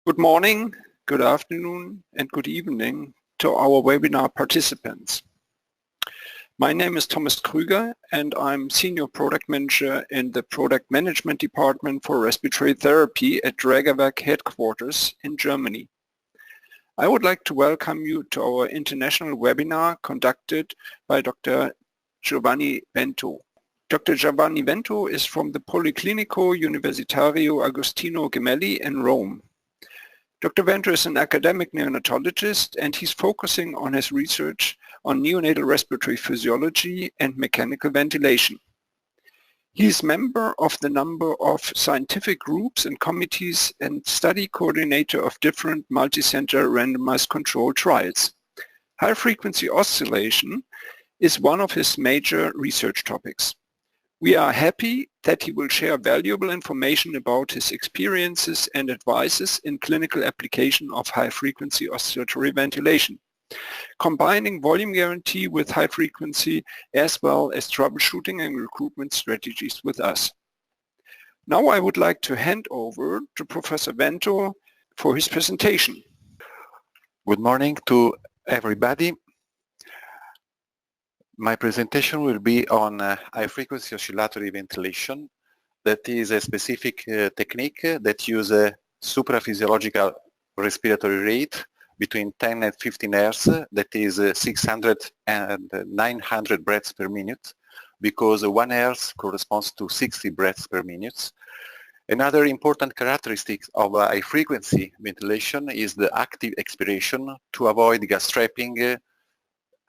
Good morning, good afternoon, and good evening to our webinar participants. My name is Thomas Krüger, and I'm Senior Product Manager in the Product Management Department for Respiratory Therapy at Drägerwerk headquarters in Germany. I would like to welcome you to our international webinar conducted by Dr. Giovanni Vento. Dr. Giovanni Vento is from the Policlinico Universitario Agostino Gemelli in Rome. Dr. Vento is an academic neonatologist, and he's focusing on his research on neonatal respiratory physiology and mechanical ventilation. He is member of the number of scientific groups and committees and study coordinator of different multi-center randomized controlled trials. High-frequency oscillation is one of his major research topics. We are happy that he will share valuable information about his experiences and advices in clinical application of high-frequency oscillatory ventilation, combining volume guarantee with high frequency as well as troubleshooting and recruitment strategies with us. Now I would like to hand over to Professor Vento for his presentation. Good morning to everybody. My presentation will be on high-frequency oscillatory ventilation. That is a specific technique that uses a supraphysiological respiratory rate between 10 and 15 Hz, that is 600 and 900 breaths per minute, because 1 Hz corresponds to 60 breaths per minute. Another important characteristic of high-frequency ventilation is the active expiration to avoid gas trapping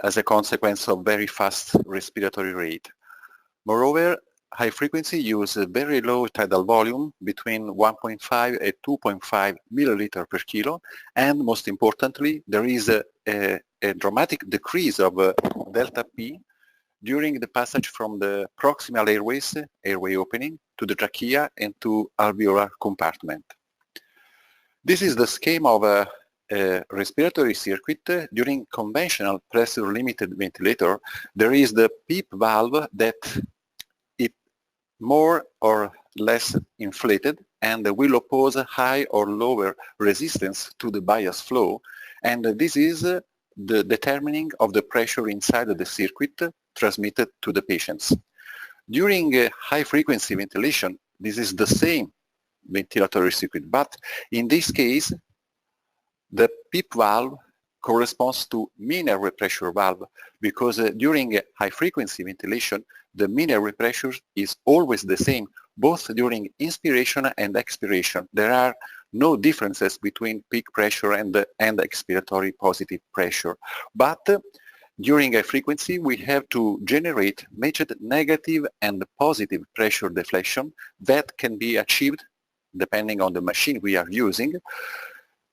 as a consequence of very fast respiratory rate. Moreover, high frequency use a very low tidal volume between 1.5 and 2.5 milliliter per kilo, and most importantly, there is a dramatic decrease of delta P during the passage from the proximal airways, airway opening, to the trachea and to alveolar compartment. This is the scheme of a respiratory circuit. During conventional pressure-limited ventilator, there is the PEEP valve that is more or less inflated and will oppose high or lower resistance to the bias flow, and this is the determining of the pressure inside of the circuit transmitted to the patients. During high-frequency ventilation, this is the same ventilatory circuit, but in this case, the PEEP valve corresponds to mean airway pressure valve, because during high-frequency ventilation, the mean airway pressure is always the same, both during inspiration and expiration. There are no differences between peak pressure and expiratory positive pressure. But during high-frequency, we have to generate matched negative and positive pressure deflection that can be achieved depending on the machine we are using.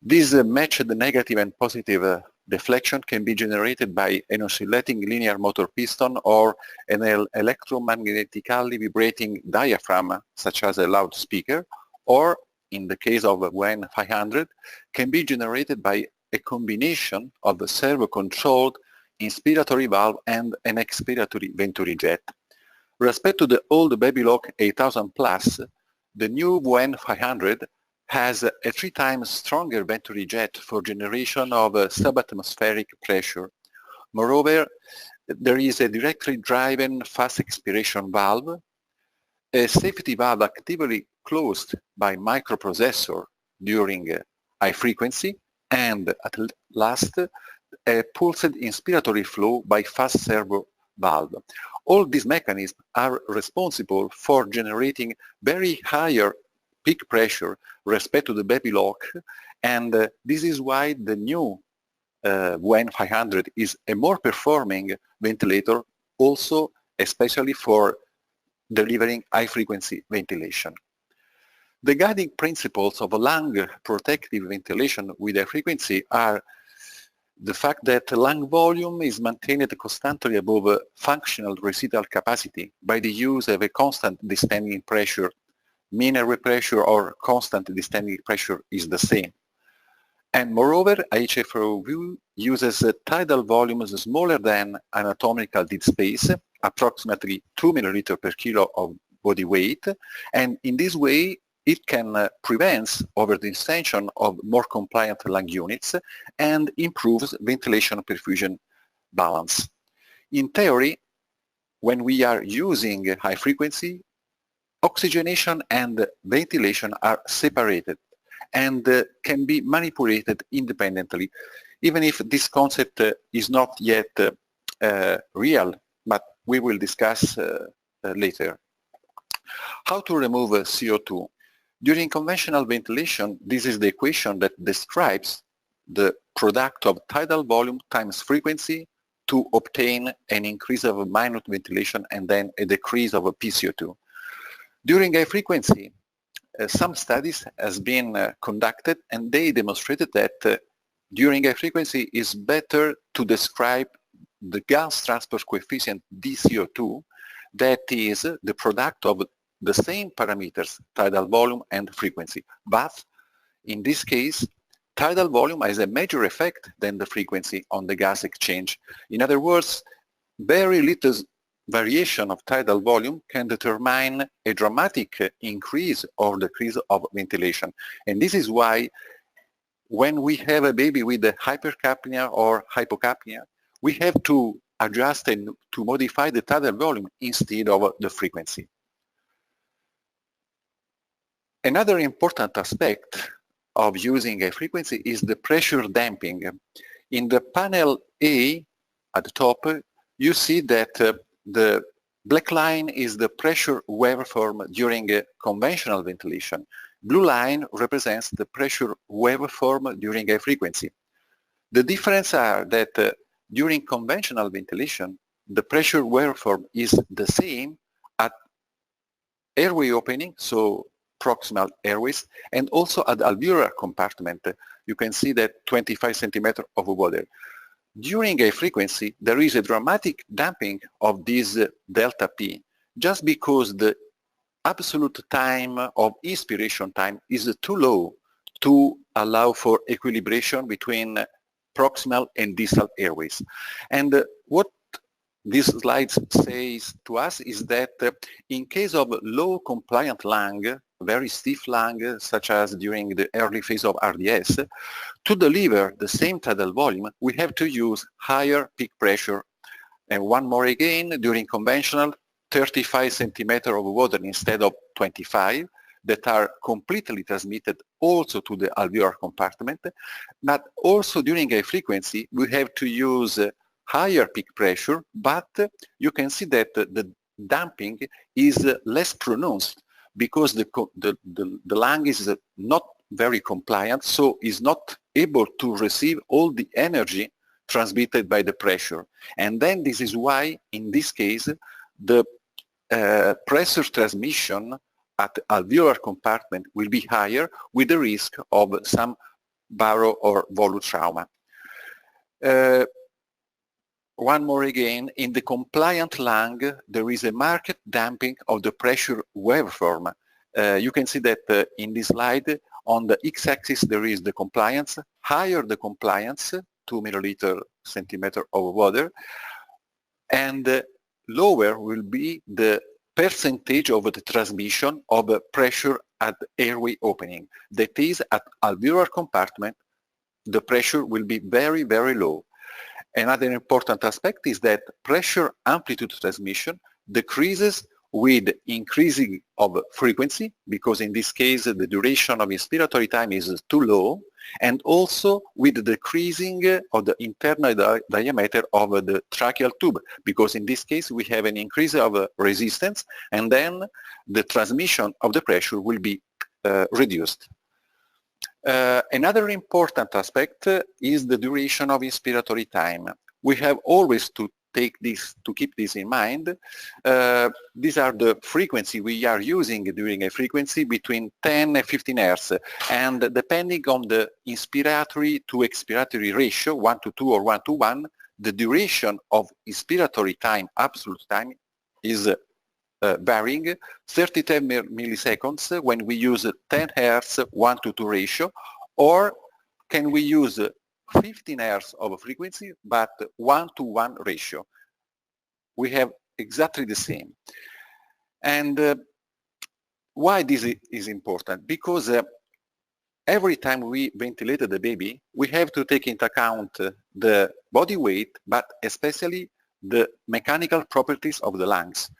This matched negative and positive deflection can be generated by an oscillating linear motor piston or an electromagnetically vibrating diaphragm, such as a loudspeaker, or in the case of WEN 500, can be generated by a combination of a servo-controlled inspiratory valve and an expiratory venturi jet. With respect to the old Babylock 8000 Plus, the new WEN 500 has a 3 times stronger venturi jet for generation of subatmospheric pressure. Moreover, there is a directly driven fast expiration valve, a safety valve actively closed by microprocessor during high frequency, and at last, a pulsed inspiratory flow by fast servo valve. All these mechanisms are responsible for generating very higher peak pressure respect to the Babylock, and this is why the new WEN 500 is a more performing ventilator, also especially for delivering high-frequency ventilation. The guiding principles of lung protective ventilation with high frequency are the fact that lung volume is maintained constantly above functional residual capacity by the use of a constant descending pressure. Mean airway pressure or constant descending pressure is the same. And moreover, HFOV uses tidal volumes smaller than anatomical dead space, approximately 2 milliliter per kilo of body weight, and in this way it can prevent overdistension of more compliant lung units and improves ventilation perfusion balance. In theory, when we are using high frequency, oxygenation and ventilation are separated and can be manipulated independently, even if this concept is not yet real, but we will discuss later. How to remove CO2? During conventional ventilation, this is the equation that describes the product of tidal volume times frequency to obtain an increase of minute ventilation and then a decrease of PCO₂. During high frequency, some studies has been conducted, and they demonstrated that during high frequency is better to describe the gas transport coefficient DCO₂, that is the product of the same parameters, tidal volume and frequency. But in this case, tidal volume has a major effect than the frequency on the gas exchange. In other words, very little variation of tidal volume can determine a dramatic increase or decrease of ventilation. And this is why when we have a baby with a hypercapnia or hypocapnia, we have to adjust and to modify the tidal volume instead of the frequency. Another important aspect of using a frequency is the pressure damping. In the panel A at the top, you see that the black line is the pressure waveform during conventional ventilation. Blue line represents the pressure waveform during a frequency. The difference are that during conventional ventilation, the pressure waveform is the same at airway opening, so proximal airways, and also at alveolar compartment. You can see that 25 centimeters of water. During a frequency, there is a dramatic damping of this delta P, just because the absolute time of inspiration time is too low to allow for equilibration between proximal and distal airways. And what this slide says to us is that in case of low compliant lung, very stiff lung, such as during the early phase of RDS, to deliver the same tidal volume, we have to use higher peak pressure. And one more again, during conventional, 35 centimeters of water instead of 25, that are completely transmitted also to the alveolar compartment. But also during a frequency, we have to use higher peak pressure, but you can see that the damping is less pronounced because the lung is not very compliant, so is not able to receive all the energy transmitted by the pressure. And then this is why, in this case, the pressure transmission at alveolar compartment will be higher with the risk of some baro or volu trauma. One more again, in the compliant lung, there is a marked damping of the pressure waveform. You can see that in this slide, on the x-axis there is the compliance. Higher the compliance, 2 milliliter centimeter of water, and lower will be the percentage of the transmission of pressure at airway opening. That is, at alveolar compartment, the pressure will be very, very low. Another important aspect is that pressure amplitude transmission decreases with increasing of frequency, because in this case the duration of inspiratory time is too low, and also with the decreasing of the internal diameter of the tracheal tube, because in this case we have an increase of resistance, and then the transmission of the pressure will be reduced. Another important aspect is the duration of inspiratory time. We have always to keep this in mind. These are the frequency we are using during a frequency between 10 and 15 Hz, and depending on the inspiratory to expiratory ratio, 1:2 or 1:1, the duration of inspiratory time, absolute time, is varying. 30 milliseconds when we use 10 Hz 1:2 ratio, or can we use 15 Hz of frequency but 1:1 ratio. We have exactly the same. And Why this is important? Because every time we ventilate the baby, we have to take into account the body weight, but especially the mechanical properties of the lungs.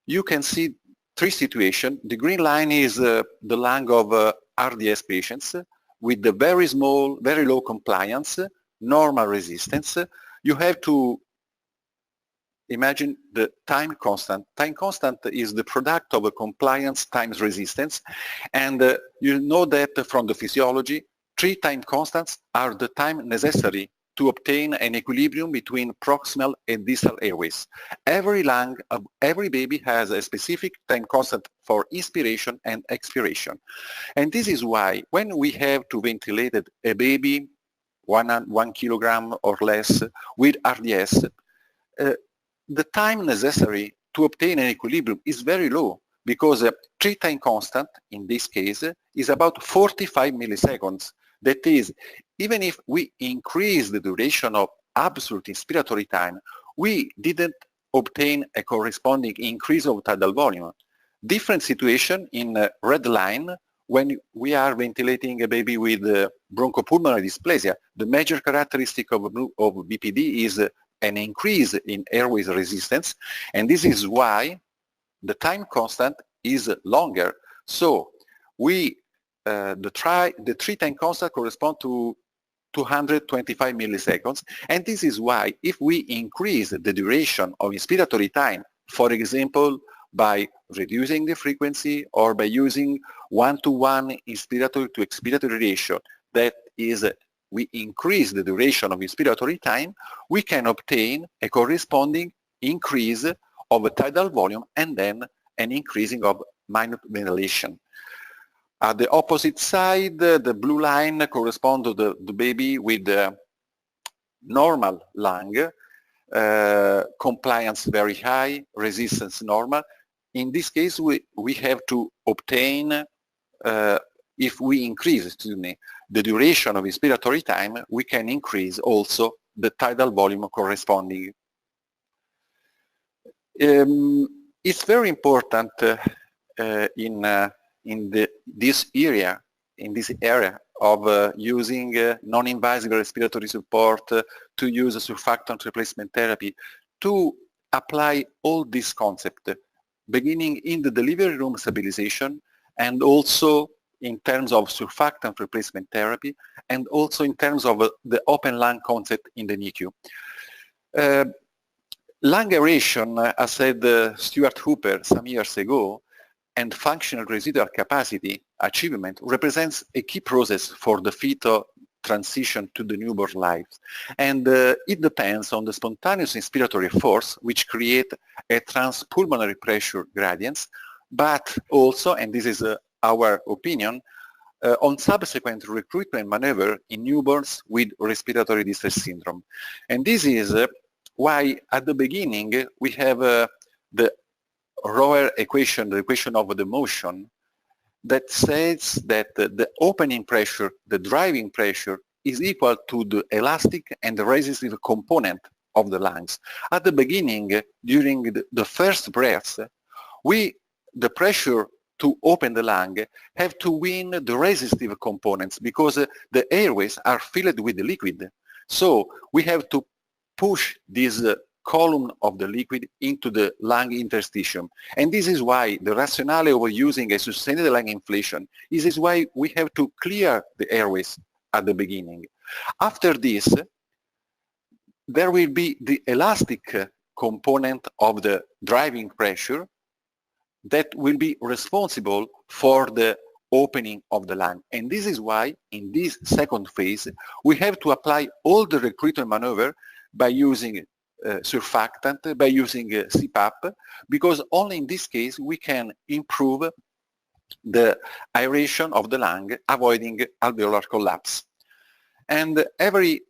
You can see three situations. The green line is the lung of RDS patients with the very small, very low compliance, normal resistance. You have to imagine the time constant. Time constant is the product of a compliance times resistance, and you know that from the physiology, three time constants are the time necessary to obtain an equilibrium between proximal and distal airways. Every lung of every baby has a specific time constant for inspiration and expiration. And this is why when we have to ventilate a baby 1 kilogram or less with RDS, the time necessary to obtain an equilibrium is very low, because three time constant in this case is about 45 milliseconds. That is, even if we increase the duration of absolute inspiratory time, we didn't obtain a corresponding increase of tidal volume. Different situation in red line when we are ventilating a baby with bronchopulmonary dysplasia. The major characteristic of BPD is an increase in airways resistance, and this is why the time constant is longer. So we the three time constant correspond to 225 milliseconds, and this is why if we increase the duration of inspiratory time, for example by reducing the frequency or by using 1:1 inspiratory to expiratory ratio, that is, we increase the duration of inspiratory time, we can obtain a corresponding increase of a tidal volume and then an increasing of minute ventilation. At the opposite side, the blue line corresponds to the baby with the normal lung, compliance very high, resistance normal. In this case, we have to obtain, if we increase, the duration of inspiratory time, we can increase also the tidal volume corresponding. It's very important in this area of using non-invasive respiratory support, to use surfactant replacement therapy, to apply all this concept, beginning in the delivery room stabilization, and also in terms of surfactant replacement therapy, and also in terms of the open lung concept in the NICU. Lung aeration, as said Stuart Hooper some years ago, and functional residual capacity achievement represents a key process for the fetal transition to the newborn life. And it depends on the spontaneous inspiratory force, which create a transpulmonary pressure gradients, but also, and this is our opinion, on subsequent recruitment maneuver in newborns with respiratory distress syndrome. And this is why at the beginning we have the Roer equation, the equation of the motion, that says that the opening pressure, the driving pressure, is equal to the elastic and the resistive component of the lungs. At the beginning, during the first breaths, the pressure to open the lung have to win the resistive components, because the airways are filled with the liquid. So we have to push this column of the liquid into the lung interstitium. And this is why the rationale of using a sustained lung inflation is why we have to clear the airways at the beginning. After this, there will be the elastic component of the driving pressure that will be responsible for the opening of the lung. And this is why in this second phase, we have to apply all the recruitment maneuver by using surfactant, by using CPAP, because only in this case we can improve the aeration of the lung, avoiding alveolar collapse. And everybody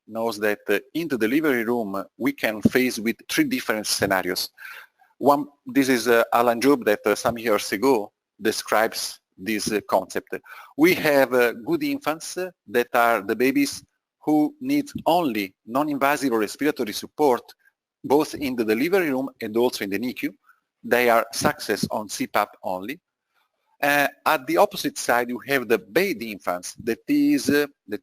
knows that in the delivery room we can face with three different scenarios. One, this is Alan Job that some years ago describes this concept. We have good infants that are the babies who need only non-invasive respiratory support, both in the delivery room and also in the NICU. they are success on CPAP only. At the opposite side, you have the baby infants, that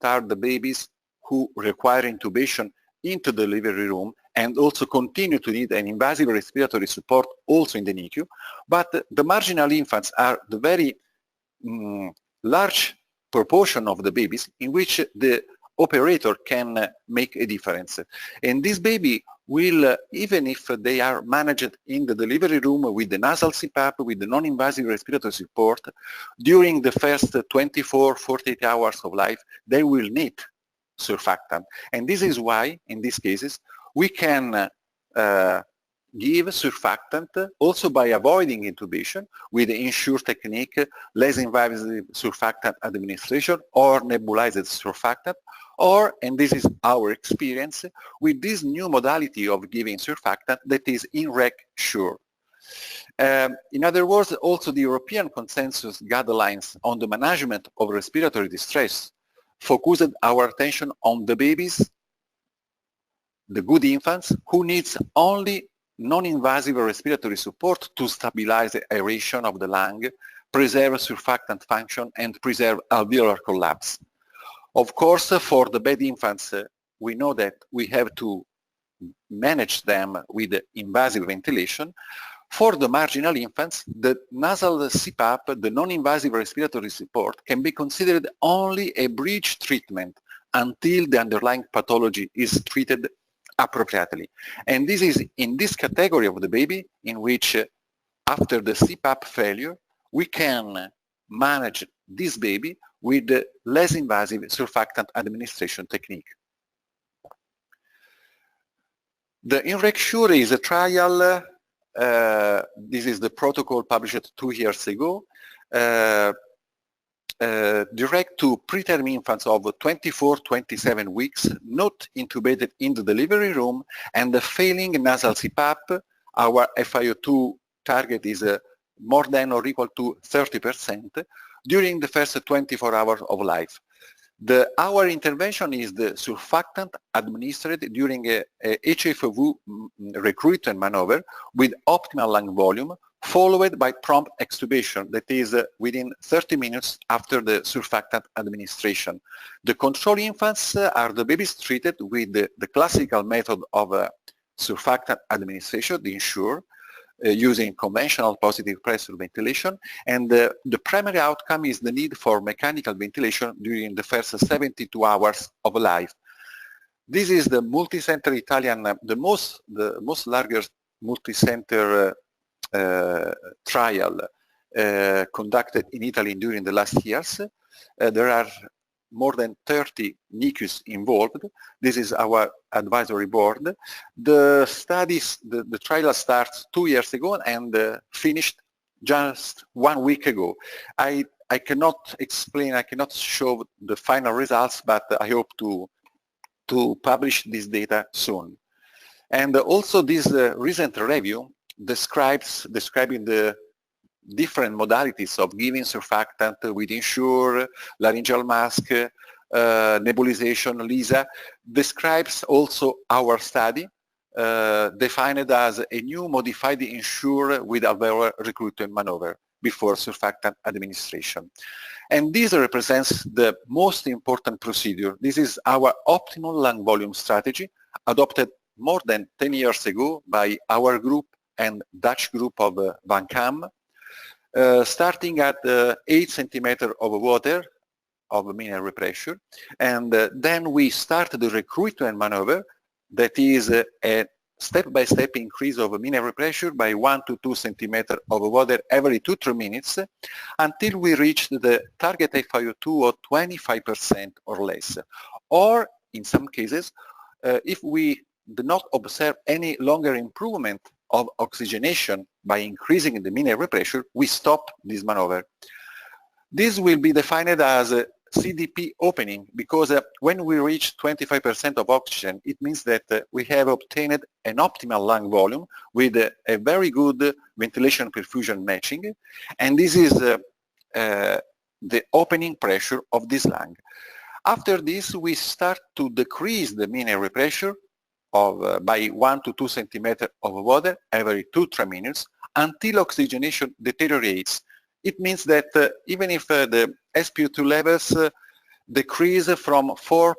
are the babies who require intubation into the delivery room and also continue to need an invasive respiratory support also in the NICU. But the marginal infants are the very large proportion of the babies in which the operator can make a difference. And this baby will, even if they are managed in the delivery room with the nasal CPAP, with the non-invasive respiratory support, during the first 24, 48 hours of life, they will need surfactant. And this is why, in these cases, we can give surfactant also by avoiding intubation with the Ensure technique, less invasive surfactant administration or nebulized surfactant, or, and this is our experience, with this new modality of giving surfactant that is INREC Sure. In other words, also the European consensus guidelines on the management of respiratory distress focused our attention on the babies, the good infants, who needs only non-invasive respiratory support to stabilize the aeration of the lung, preserve surfactant function, and preserve alveolar collapse. Of course, for the bad infants, we know that we have to manage them with invasive ventilation. For the marginal infants, the nasal CPAP, the non-invasive respiratory support, can be considered only a bridge treatment until the underlying pathology is treated appropriately. And this is in this category of the baby in which after the CPAP failure, we can manage this baby with less invasive surfactant administration technique. The INREC Sure is a trial. This is the protocol published 2 years ago. Direct to preterm infants of 24-27 weeks, not intubated in the delivery room, and the failing nasal CPAP. Our FiO2 target is more than or equal to 30% during the first 24 hours of life. Our intervention is the surfactant administered during a HFOV recruitment maneuver with optimal lung volume, followed by prompt extubation, that is within 30 minutes after the surfactant administration. The control infants are the babies treated with the classical method of surfactant administration, the Ensure, using conventional positive pressure ventilation, and the primary outcome is the need for mechanical ventilation during the first 72 hours of life. This is the multi-center Italian, the most largest multi-center trial conducted in Italy during the last years. There are more than 30 NICUs involved. This is our advisory board. The studies, the trial starts 2 years ago and finished just 1 week ago. I cannot explain, I cannot show the final results, but I hope to publish this data soon. And also this recent review describing the different modalities of giving surfactant with Ensure, laryngeal mask, nebulization, LISA, describes also our study, defined as a new modified Ensure with alveolar recruitment maneuver before surfactant administration. And this represents the most important procedure. This is our optimal lung volume strategy, adopted more than 10 years ago by our group and Dutch group of Van Kam, starting at 8 centimeters of water of mean airway pressure, and then we start the recruitment maneuver, that is a step-by-step increase of mean airway pressure by 1 to 2 centimeters of water every 2-3 minutes, until we reach the target FiO2 of 25% or less. Or in some cases, if we do not observe any longer improvement of oxygenation by increasing the mean airway pressure, we stop this maneuver. This will be defined as a CDP opening, because when we reach 25% of oxygen, it means that we have obtained an optimal lung volume with a very good ventilation perfusion matching, and this is the opening pressure of this lung. After this, we start to decrease the mean airway pressure by 1 to 2 centimeters of water every 2-3 minutes, until oxygenation deteriorates. It means that even if the SpO2 levels decrease from 5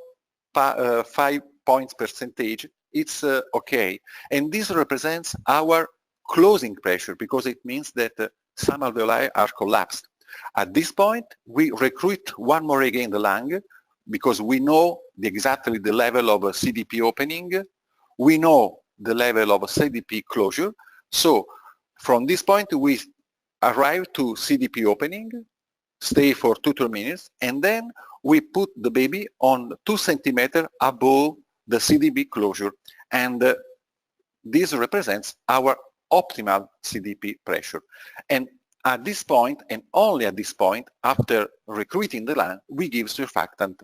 points percentage, it's okay. And this represents our closing pressure, because it means that some alveoli are collapsed. At this point, we recruit one more again the lung, because we know exactly the level of CDP opening, we know the level of CDP closure. So from this point, we arrive to CDP opening, stay for 2-3 minutes, and then we put the baby on 2 centimeters above the CDP closure. And this represents our optimal CDP pressure. And at this point, and only at this point, after recruiting the lung, we give surfactant.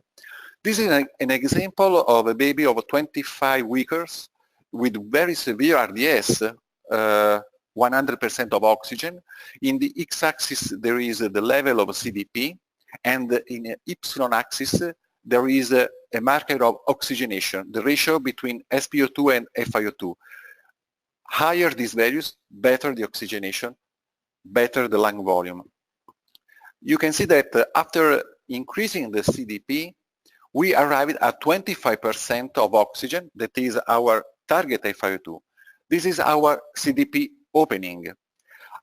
This is an example of a baby of 25 weeks with very severe RDS, 100% of oxygen. In the x-axis, there is the level of CDP, and in the y-axis, there is a marker of oxygenation, the ratio between SpO2 and FiO2. Higher these values, better the oxygenation, better the lung volume. You can see that after increasing the CDP, we arrived at 25% of oxygen, that is our target FiO2. This is our CDP opening.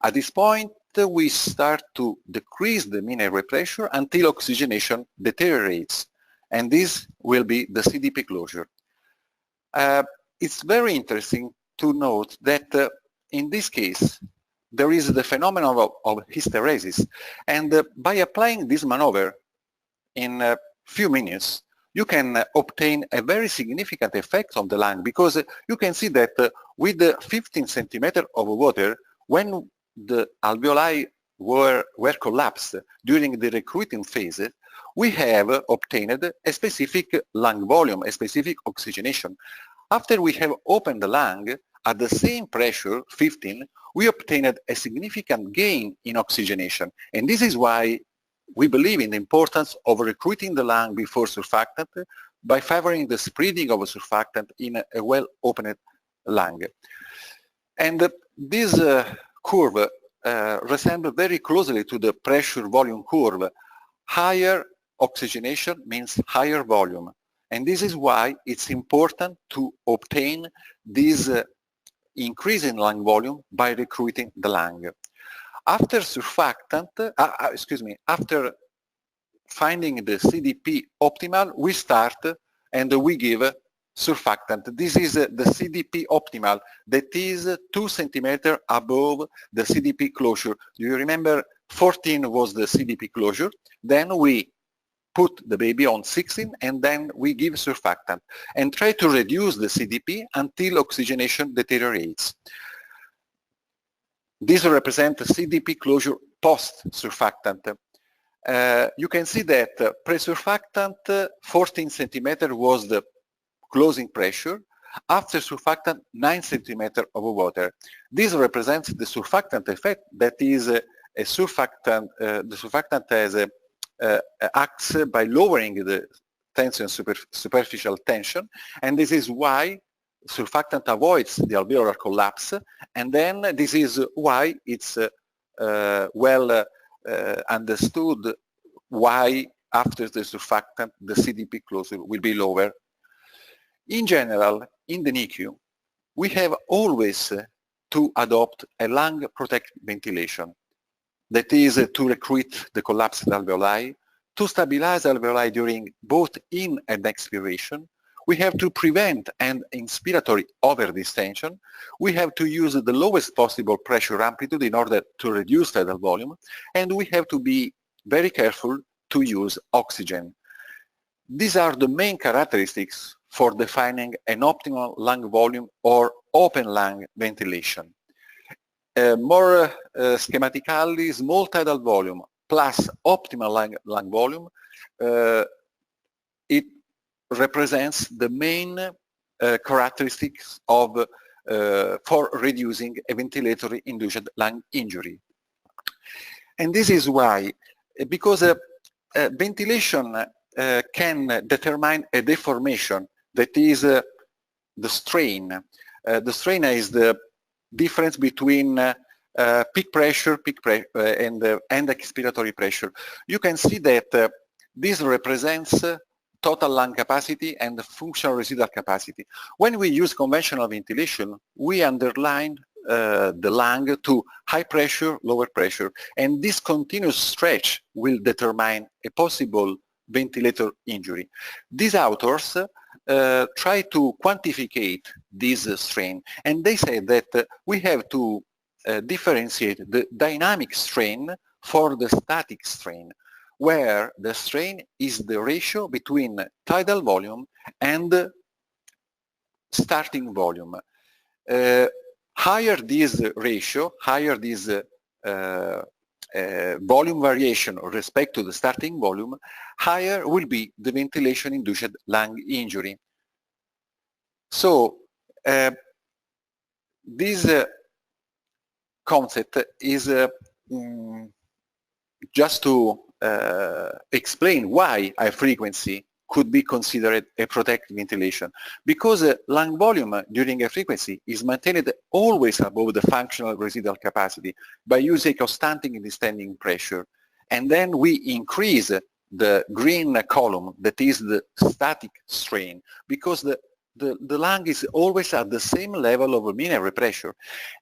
At this point, we start to decrease the mean airway pressure until oxygenation deteriorates, and this will be the CDP closure. It's very interesting to note that in this case, there is the phenomenon of hysteresis, and by applying this maneuver in a few minutes, you can obtain a very significant effect on the lung, because you can see that with the 15 centimeters of water, when the alveoli were collapsed during the recruiting phase, we have obtained a specific lung volume, a specific oxygenation. After we have opened the lung, at the same pressure, 15, we obtained a significant gain in oxygenation. And this is why we believe in the importance of recruiting the lung before surfactant by favoring the spreading of a surfactant in a well-opened lung. And this curve resembles very closely to the pressure volume curve. Higher oxygenation means higher volume. And this is why it's important to obtain this increase in lung volume by recruiting the lung. After surfactant, after finding the CDP optimal, we start and we give surfactant. This is the CDP optimal, that is 2 centimeters above the CDP closure. Do you remember 14 was the CDP closure? Then we put the baby on 16 and then we give surfactant and try to reduce the CDP until oxygenation deteriorates. This represents CDP closure post-surfactant. You can see that pre-surfactant 14 centimeters was the closing pressure. After surfactant, 9 centimeters of water. This represents the surfactant effect, that is a surfactant, the surfactant has acts by lowering the tension, superficial tension, and this is why surfactant avoids the alveolar collapse, and then this is why it's well understood why after the surfactant the CDP closure will be lower. In general, in the NICU, we have always to adopt a lung protective ventilation. That is to recruit the collapsed alveoli, to stabilize alveoli during both in and expiration. We have to prevent an inspiratory overdistension. We have to use the lowest possible pressure amplitude in order to reduce tidal volume, and we have to be very careful to use oxygen. These are the main characteristics for defining an optimal lung volume or open lung ventilation. More schematically, small tidal volume plus optimal lung volume, it represents the main characteristics of for reducing a ventilatory induced lung injury. And this is why, because ventilation can determine a deformation, that is the strain. The strain is the difference between peak pressure, and expiratory pressure. You can see that this represents total lung capacity and functional residual capacity. When we use conventional ventilation, we underline the lung to high pressure, lower pressure, and this continuous stretch will determine a possible ventilator injury. These authors try to quantificate this strain, and they say that we have to differentiate the dynamic strain for the static strain, where the strain is the ratio between tidal volume and starting volume. Higher this ratio, higher this volume variation with respect to the starting volume, higher will be the ventilation-induced lung injury. So this concept is just to explain why high frequency could be considered a protective ventilation, because lung volume during high frequency is maintained always above the functional residual capacity by using a constant descending pressure, and then we increase the green column, that is the static strain, because the lung is always at the same level of mean airway pressure,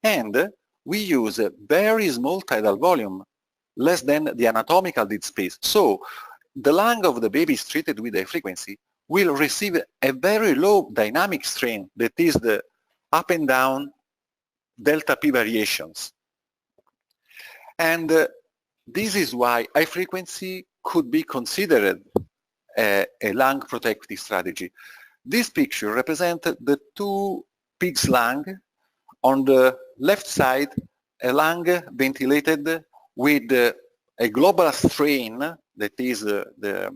and we use a very small tidal volume, less than the anatomical dead space. So the lung of the baby treated with high frequency will receive a very low dynamic strain, that is the up and down delta P variations. And this is why high frequency could be considered a lung protective strategy. This picture represents the two pigs' lung. On the left side, a lung ventilated with a global strain, that is the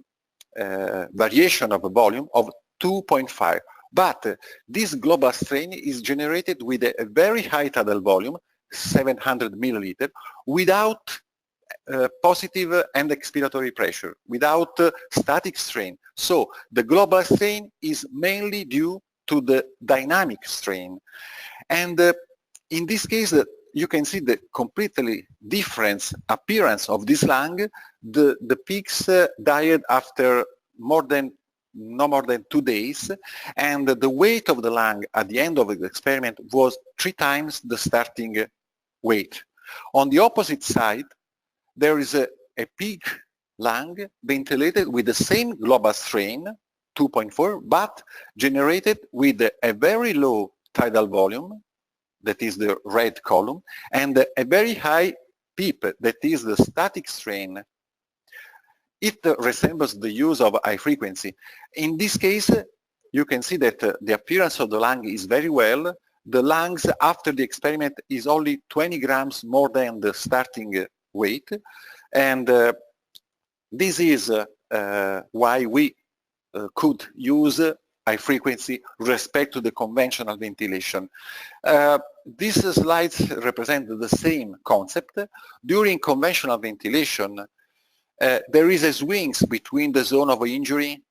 variation of a volume of 2.5. But this global strain is generated with a very high tidal volume, 700 milliliter, without positive and expiratory pressure, without static strain. So the global strain is mainly due to the dynamic strain. And in this case, you can see the completely different appearance of this lung. The pigs died after no more than 2 days, and the weight of the lung at the end of the experiment was 3 times the starting weight. On the opposite side, there is a pig lung ventilated with the same global strain, 2.4, but generated with a very low tidal volume, that is the red column, and a very high PEEP, that is the static strain. It resembles the use of high frequency. In this case, you can see that the appearance of the lung is very well. The lungs after the experiment is only 20 grams more than the starting weight, and this is why we could use high frequency with respect to the conventional ventilation. These slides represent the same concept. During conventional ventilation, there is a swings between the zone of injury,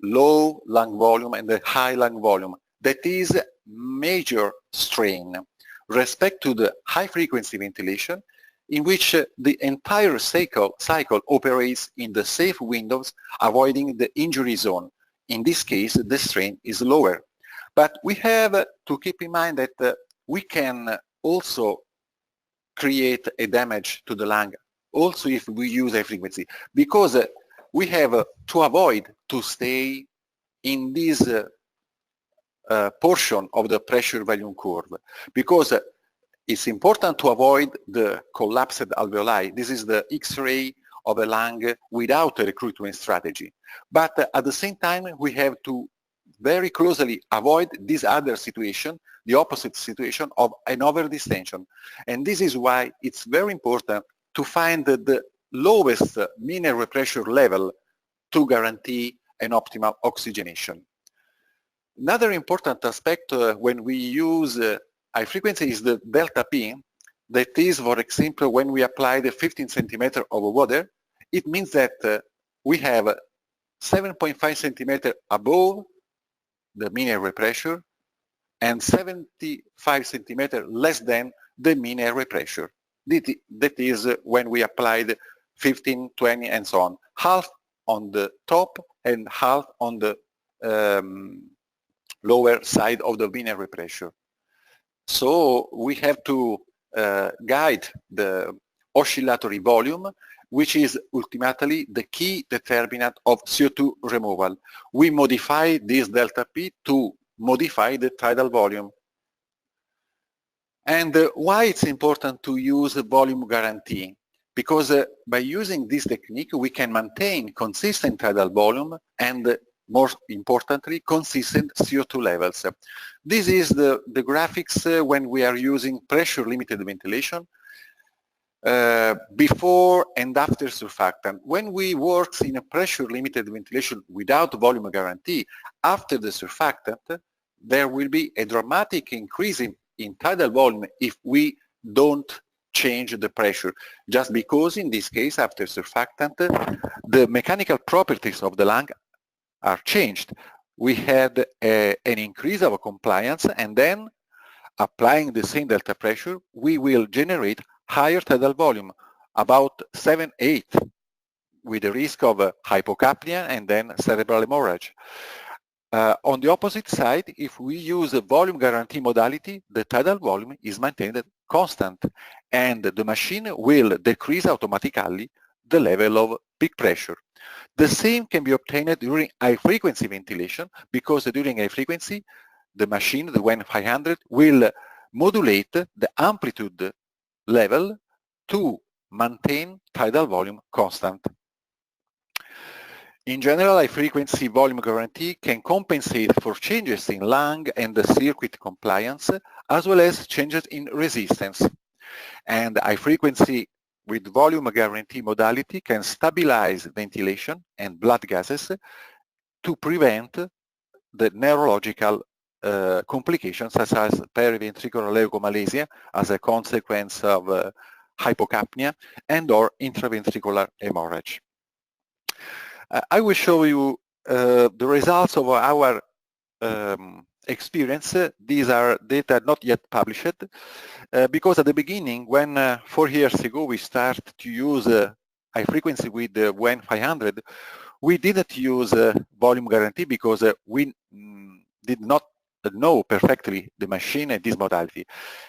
low lung volume, and the high lung volume. That is major strain with respect to the high frequency ventilation, in which the entire cycle operates in the safe windows, avoiding the injury zone. In this case, the strain is lower. But we have to keep in mind that we can also create a damage to the lung, also if we use high frequency, because we have to avoid to stay in this portion of the pressure volume curve, because it's important to avoid the collapsed alveoli. This is the X-ray of a lung without a recruitment strategy. But at the same time, we have to very closely avoid this other situation, the opposite situation of an overdistension. And this is why it's very important to find the lowest mean airway pressure level to guarantee an optimal oxygenation. Another important aspect when we use high frequency is the delta P. That is, for example, when we apply the 15 centimeter of water, it means that we have 7.5 centimeter above the mean airway pressure and 75 centimeter less than the mean airway pressure. That is when we applied 15, 20 and so on. Half on the top and half on the lower side of the mean airway pressure. So we have to guide the oscillatory volume, which is ultimately the key determinant of CO2 removal. We modify this delta P to modify the tidal volume. And why it's important to use a volume guarantee? Because by using this technique, we can maintain consistent tidal volume and, more importantly, consistent CO2 levels. This is the graphics when we are using pressure-limited ventilation before and after surfactant. When we work in a pressure-limited ventilation without volume guarantee, after the surfactant, there will be a dramatic increase in tidal volume if we don't change the pressure, just because in this case, after surfactant, the mechanical properties of the lung are changed. We had an increase of compliance, and then applying the same delta pressure, we will generate higher tidal volume, about 7, 8, with the risk of hypocapnia and then cerebral hemorrhage. On the opposite side, if we use a volume guarantee modality, the tidal volume is maintained constant, and the machine will decrease automatically the level of peak pressure. The same can be obtained during high frequency ventilation, because during high frequency, the machine, the WEN 500, will modulate the amplitude level to maintain tidal volume constant. In general, high-frequency volume guarantee can compensate for changes in lung and the circuit compliance, as well as changes in resistance. And high-frequency with volume guarantee modality can stabilize ventilation and blood gases to prevent the neurological complications such as periventricular leukomalacia as a consequence of hypocapnia and or intraventricular hemorrhage. I will show you the results of our experience. These are data not yet published, because at the beginning, when 4 years ago we started to use high frequency with the WEN 500, we didn't use volume guarantee because we did not know perfectly the machine and this modality.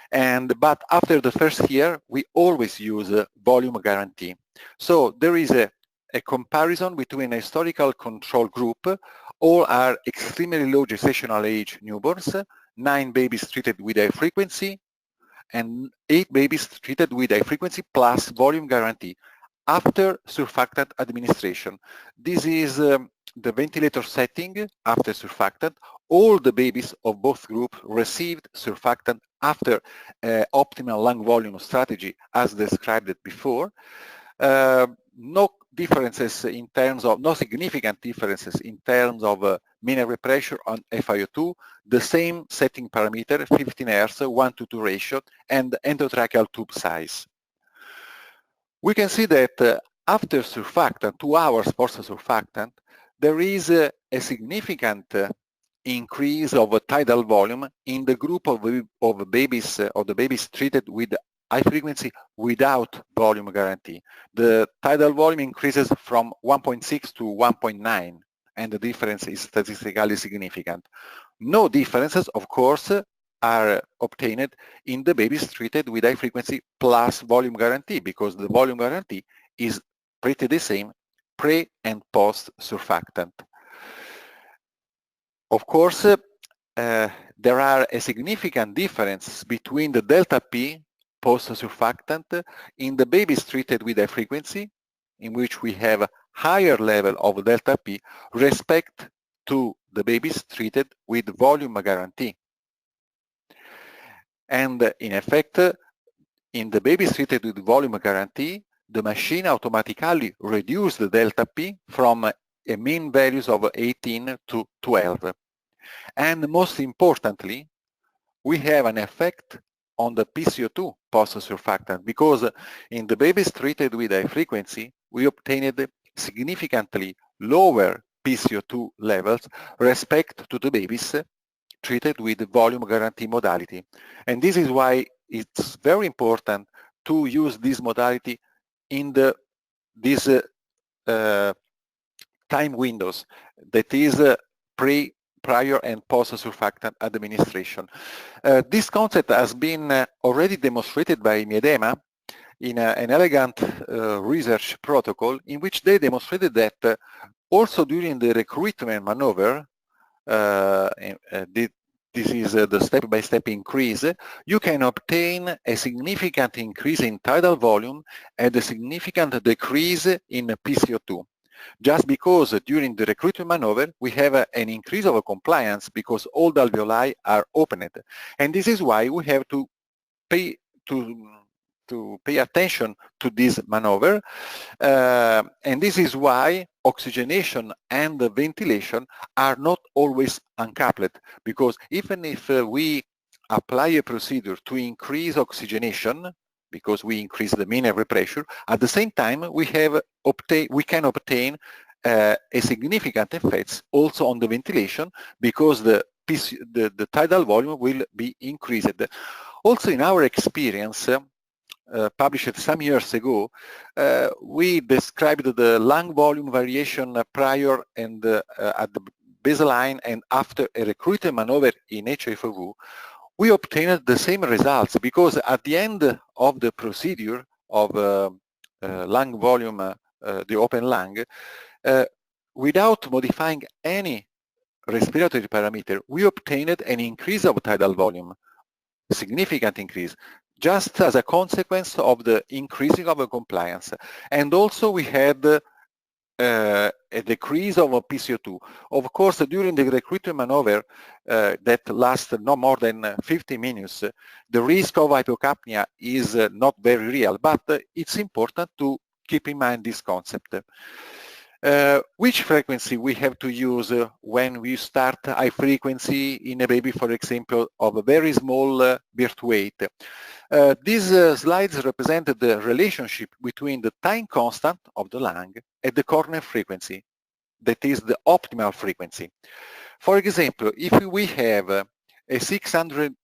But after the first year, we always use volume guarantee. So there is a comparison between a historical control group. All are extremely low gestational age newborns, 9 babies treated with high frequency, and 8 babies treated with high frequency plus volume guarantee after surfactant administration. This is the ventilator setting after surfactant. All the babies of both groups received surfactant after optimal lung volume strategy as described before. No differences in terms of, no significant differences in terms of mean airway pressure on FiO2, the same setting parameter, 15 Hz, 1:2 ratio, and endotracheal tube size. We can see that after surfactant, 2 hours post-surfactant, there is a significant increase of tidal volume in the group of the babies treated with high frequency without volume guarantee. The tidal volume increases from 1.6 to 1.9, and the difference is statistically significant. No differences, of course, are obtained in the babies treated with high frequency plus volume guarantee, because the volume guarantee is pretty the same pre and post surfactant. Of course, there are a significant difference between the delta P post-surfactant in the babies treated with high frequency, in which we have higher level of delta P, respect to the babies treated with volume guarantee. And in effect, in the babies treated with volume guarantee, the machine automatically reduced the delta P from a mean values of 18 to 12. And most importantly, we have an effect on the PCO₂ post-surfactant, because in the babies treated with high frequency, we obtained significantly lower PCO₂ levels respect to the babies treated with volume guarantee modality. And this is why it's very important to use this modality in these time windows, that is prior and post-surfactant administration. This concept has been already demonstrated by Miedema in an elegant research protocol in which they demonstrated that also during the recruitment maneuver, this is the step-by-step increase, you can obtain a significant increase in tidal volume and a significant decrease in PCO₂. Just because during the recruitment maneuver we have an increase of compliance because all the alveoli are opened. And this is why we have to pay attention to this maneuver, and this is why oxygenation and ventilation are not always uncoupled, because even if we apply a procedure to increase oxygenation, because we increase the mean air pressure, at the same time we can obtain a significant effects also on the ventilation, because the tidal volume will be increased. Also in our experience, published some years ago, we described the lung volume variation prior and at the baseline and after a recruitment maneuver in HFOV. We obtained the same results, because at the end of the procedure of lung volume, the open lung, without modifying any respiratory parameter, we obtained an increase of tidal volume, significant increase, just as a consequence of the increasing of compliance. And also we had a decrease of PCO₂. Of course, during the recruitment maneuver that lasts no more than 50 minutes, the risk of hypocapnia is not very real, but it's important to keep in mind this concept. Which frequency we have to use when we start high frequency in a baby, for example, of a very small birth weight? These slides represent the relationship between the time constant of the lung and the corner frequency, that is the optimal frequency. For example, if we have a 600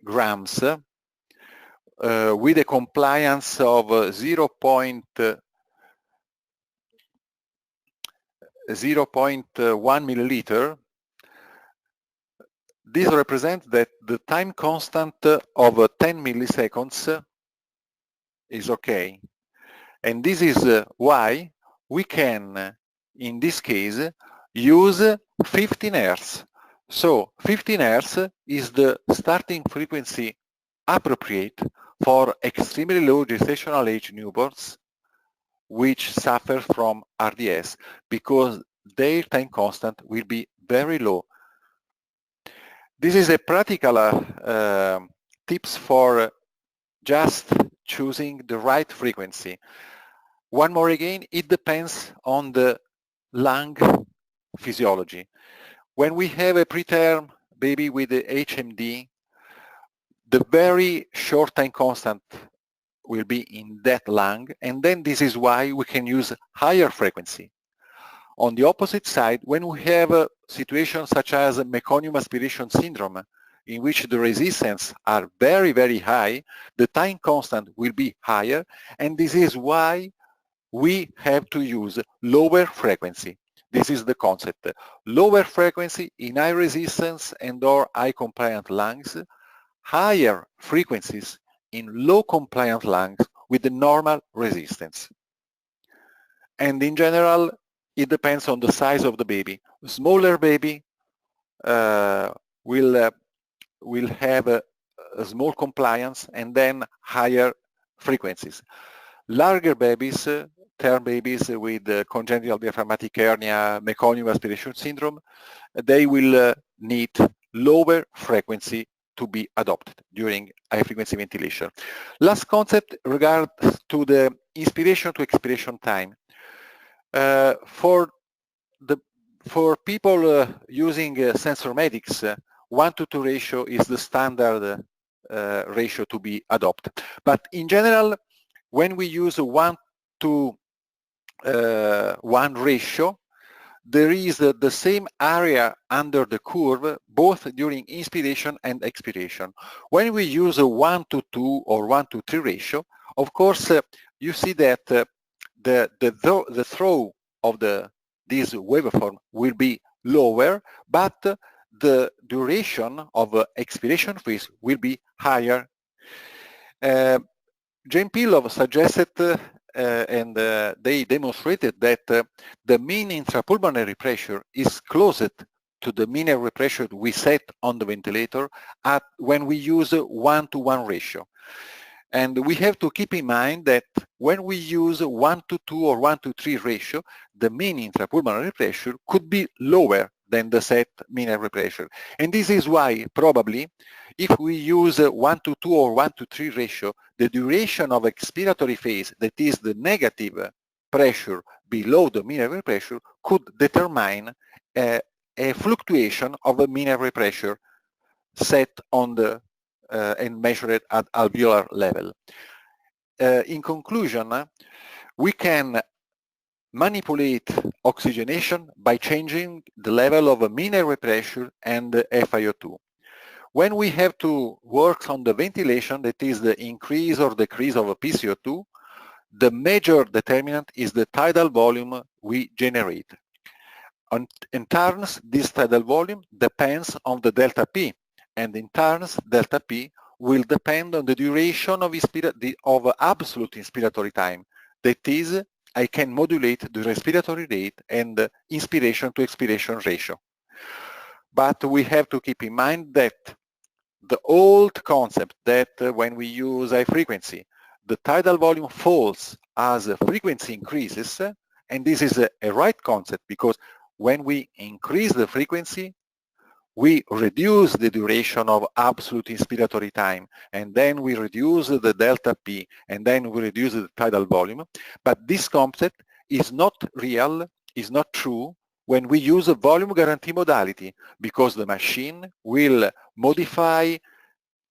grams with a compliance of 0.1 milliliter, this represents that the time constant of 10 milliseconds is okay. And this is why we can, in this case, use 15 Hz. So 15 Hz is the starting frequency appropriate for extremely low gestational age newborns which suffer from RDS, because their time constant will be very low. This is a practical tips for just choosing the right frequency. One more again, it depends on the lung physiology. When we have a preterm baby with the HMD, the very short time constant will be in that lung, and then this is why we can use higher frequency. On the opposite side, when we have situations such as meconium aspiration syndrome, in which the resistance are very, very high, the time constant will be higher, and this is why we have to use lower frequency. This is the concept. Lower frequency in high resistance and or high compliant lungs, higher frequencies in low compliant lungs with the normal resistance. And in general, it depends on the size of the baby. A smaller baby will have a small compliance and then higher frequencies. Larger babies, term babies with congenital diaphragmatic hernia, meconium aspiration syndrome, they will need lower frequency to be adopted during high frequency ventilation. Last concept regards to the inspiration to expiration time. For people using sensormedics, 1:2 ratio is the standard ratio to be adopted. But in general, when we use 1:1 ratio, there is the same area under the curve both during inspiration and expiration. When we use a 1:2 or 1:3 ratio, of course you see that the throw of this waveform will be lower, but the duration of expiration phase will be higher. Jane Pillow suggested and they demonstrated that the mean intrapulmonary pressure is closest to the mean airway pressure we set on the ventilator when we use a 1:1 ratio. And we have to keep in mind that when we use a 1:2 or 1:3 ratio, the mean intrapulmonary pressure could be lower than the set mean airway pressure. And this is why probably if we use a 1:2 or 1:3 ratio, the duration of expiratory phase, that is the negative pressure below the mean airway pressure, could determine a fluctuation of the mean airway pressure set on the and measured at alveolar level. In conclusion, we can manipulate oxygenation by changing the level of mean airway pressure and FiO2. When we have to work on the ventilation, that is the increase or decrease of PCO₂, the major determinant is the tidal volume we generate. In turns, this tidal volume depends on the delta P, and in turns, delta P will depend on the duration of absolute inspiratory time. That is, I can modulate the respiratory rate and the inspiration to expiration ratio. But we have to keep in mind that the old concept that when we use high frequency, the tidal volume falls as the frequency increases, and this is a right concept because when we increase the frequency, we reduce the duration of absolute inspiratory time, and then we reduce the delta P, and then we reduce the tidal volume. But this concept is not real, is not true when we use a volume guarantee modality, because the machine will modify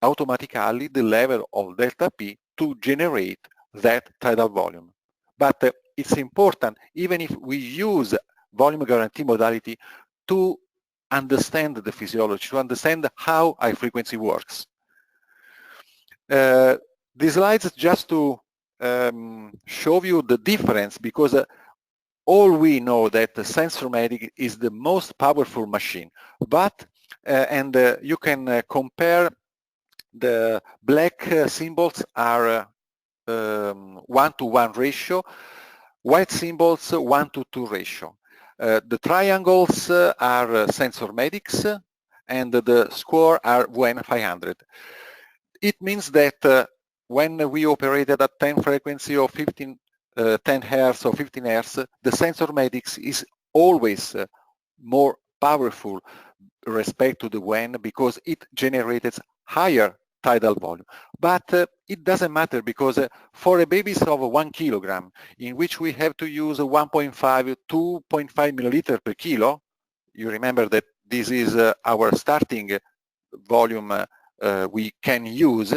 automatically the level of delta P to generate that tidal volume. But it's important, even if we use volume guarantee modality, to understand the physiology, to understand how high frequency works. These slides just to show you the difference, because all we know that the SensorMedic is the most powerful machine, but you can compare the black symbols are 1:1 ratio, white symbols 1:2 ratio. The triangles are SensorMedics, and the square are WN500. It means that when we operated at 10 frequency or 10 Hz or 15 Hz, the SensorMedics is always more powerful respect to the WN because it generates higher tidal volume. But it doesn't matter, because for a babies of 1 kilogram, in which we have to use 1.5, 2.5 milliliter per kilo, you remember that this is our starting volume we can use.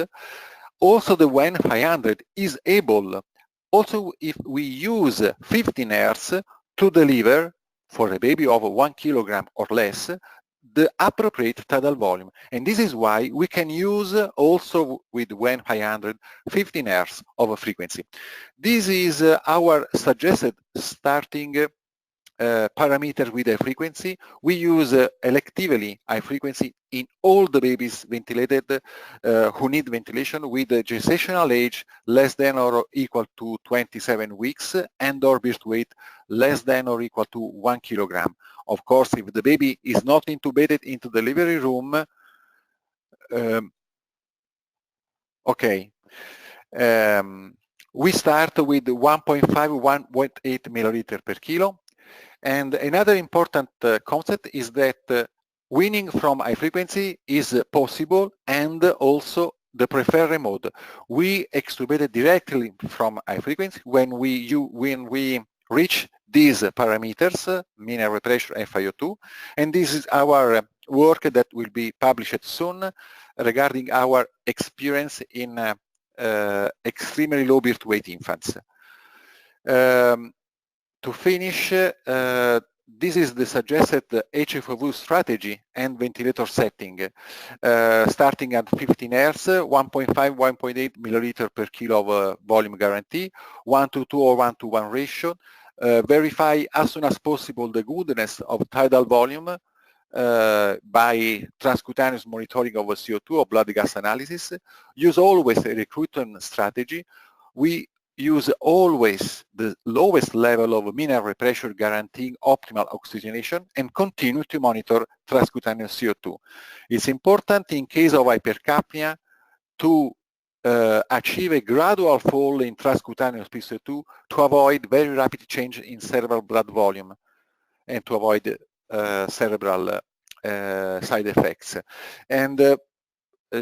Also the WN500 is able, also if we use 15 Hz, to deliver for a baby of 1 kilogram or less the appropriate tidal volume. And this is why we can use also with WN500 15 Hz of a frequency. This is our suggested starting parameter with a frequency. We use electively high frequency in all the babies ventilated who need ventilation with a gestational age less than or equal to 27 weeks and or birth weight less than or equal to 1 kilogram. Of course, if the baby is not intubated into the delivery room, we start with 1.5, 1.8 milliliter per kilo. And another important concept is that weaning from high frequency is possible, and also the preferred mode. We extubated directly from high frequency when we reach these parameters, mean airway pressure and FiO2, and this is our work that will be published soon regarding our experience in extremely low birth weight infants. To finish, this is the suggested HFOV strategy and ventilator setting, starting at 15 Hz, 1.5, 1.8 milliliter per kilo of volume guarantee, 1:2 or 1:1 ratio. Verify as soon as possible the goodness of tidal volume by transcutaneous monitoring of CO2 or blood gas analysis. Use always a recruitment strategy. We use always the lowest level of mineral pressure guaranteeing optimal oxygenation and continue to monitor transcutaneous CO2. It's important in case of hypercapnia to achieve a gradual fall in transcutaneous PCO₂ to avoid very rapid change in cerebral blood volume and to avoid cerebral side effects. And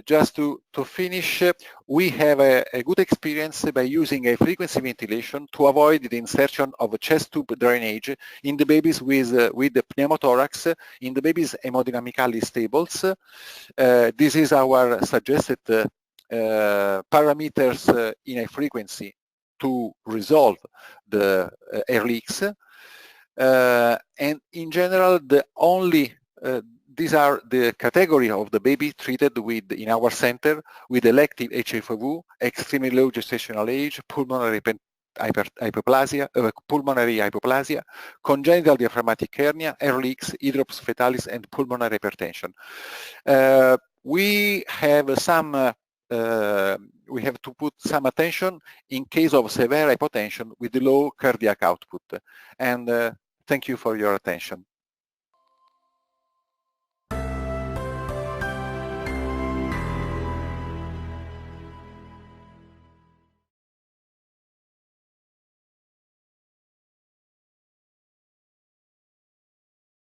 just to finish, we have a good experience by using a frequency ventilation to avoid the insertion of a chest tube drainage in the babies with the pneumothorax, in the babies hemodynamically stables. This is our suggested parameters in a frequency to resolve the air leaks. And in general, these are the category of the baby treated with in our center with elective HFOV, extremely low gestational age, pulmonary hypoplasia, congenital diaphragmatic hernia, air leaks, hydrops fetalis, and pulmonary hypertension. We have to put some attention in case of severe hypotension with low cardiac output. And thank you for your attention.